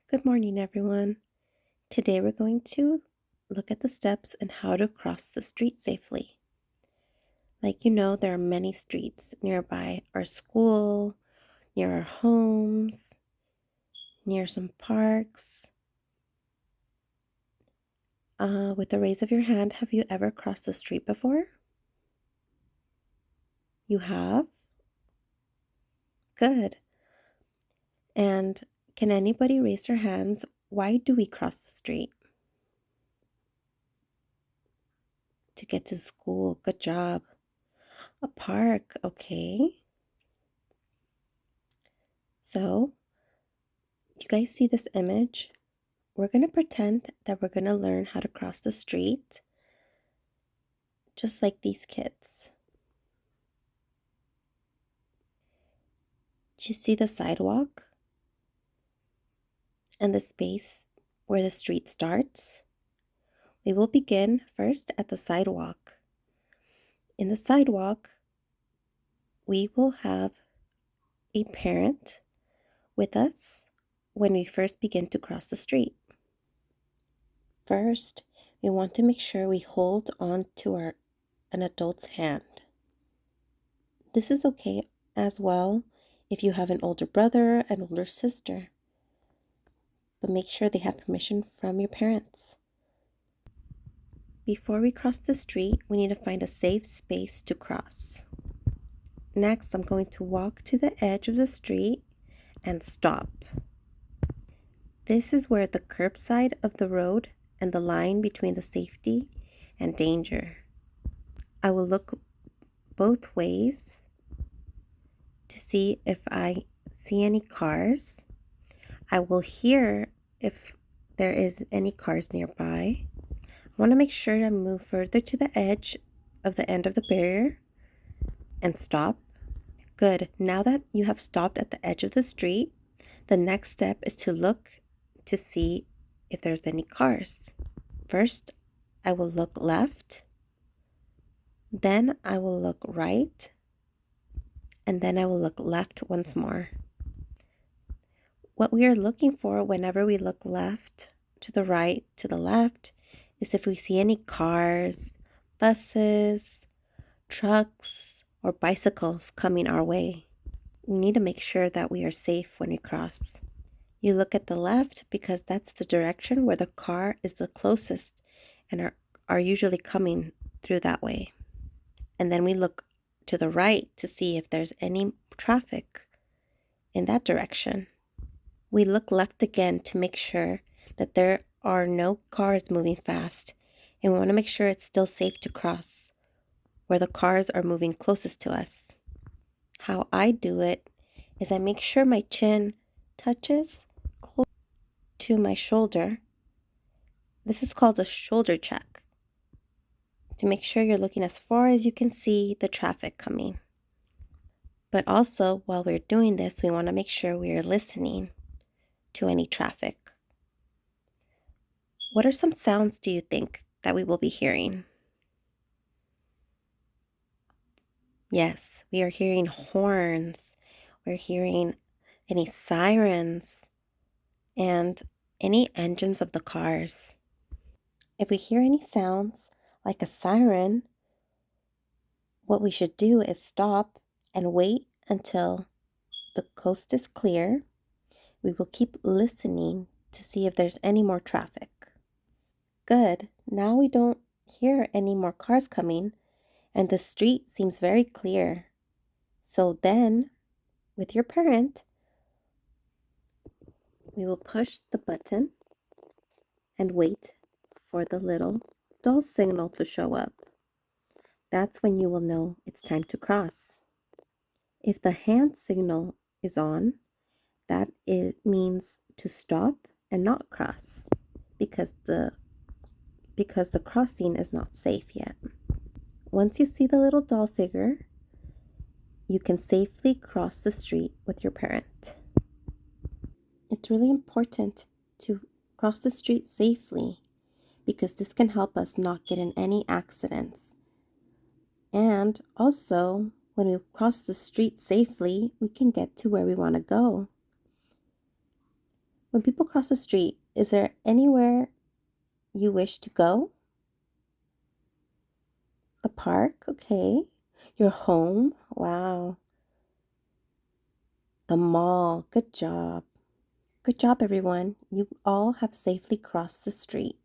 Good morning, everyone. Today we're going to look at the steps and how to cross the street safely. Like you know, there are many streets nearby our school, near our homes, near some parks. With the raise of your hand, have you ever crossed the street before? You have? Good. And can anybody raise their hands? Why do we cross the street? To get to school. Good job. A park. Okay. So, you guys see this image? We're going to pretend that we're going to learn how to cross the street, just like these kids. Do you see the sidewalk and the space where the street starts? We will begin first at the sidewalk. In the sidewalk, we will have a parent with us when we first begin to cross the street. First, we want to make sure we hold on to an adult's hand. This is okay as well if you have an older brother, an older sister, but make sure they have permission from your parents. Before we cross the street, we need to find a safe space to cross. Next, I'm going to walk to the edge of the street and stop. This is where the curbside of the road and the line between the safety and danger. I will look both ways to see if I see any cars. I will hear if there is any cars nearby. I want to make sure to move further to the edge of the end of the barrier and stop. Good. Now that you have stopped at the edge of the street, the next step is to look to see if there's any cars. First, I will look left, then I will look right, and then I will look left once more. What we are looking for whenever we look left, to the right, to the left, is if we see any cars, buses, trucks, or bicycles coming our way. We need to make sure that we are safe when we cross. You look at the left because that's the direction where the car is the closest and are usually coming through that way. And then we look to the right to see if there's any traffic in that direction. We look left again to make sure that there are no cars moving fast, and we want to make sure it's still safe to cross where the cars are moving closest to us. How I do it is I make sure my chin touches close to my shoulder. This is called a shoulder check, to make sure you're looking as far as you can see the traffic coming. But also, while we're doing this, we want to make sure we are listening to any traffic. What are some sounds do you think that we will be hearing? Yes, we are hearing horns. We're hearing any sirens and any engines of the cars. If we hear any sounds like a siren, what we should do is stop and wait until the coast is clear. We will keep listening to see if there's any more traffic. Good. Now we don't hear any more cars coming, and the street seems very clear. So then, with your parent, we will push the button and wait for the little doll signal to show up. That's when you will know it's time to cross. If the hand signal is on, that it means to stop and not cross because the crossing is not safe yet. Once you see the little doll figure, you can safely cross the street with your parent. It's really important to cross the street safely because this can help us not get in any accidents. And also, when we cross the street safely, we can get to where we want to go. When people cross the street, is there anywhere you wish to go? The park, okay. Your home, wow. The mall, good job. Good job, everyone. You all have safely crossed the street.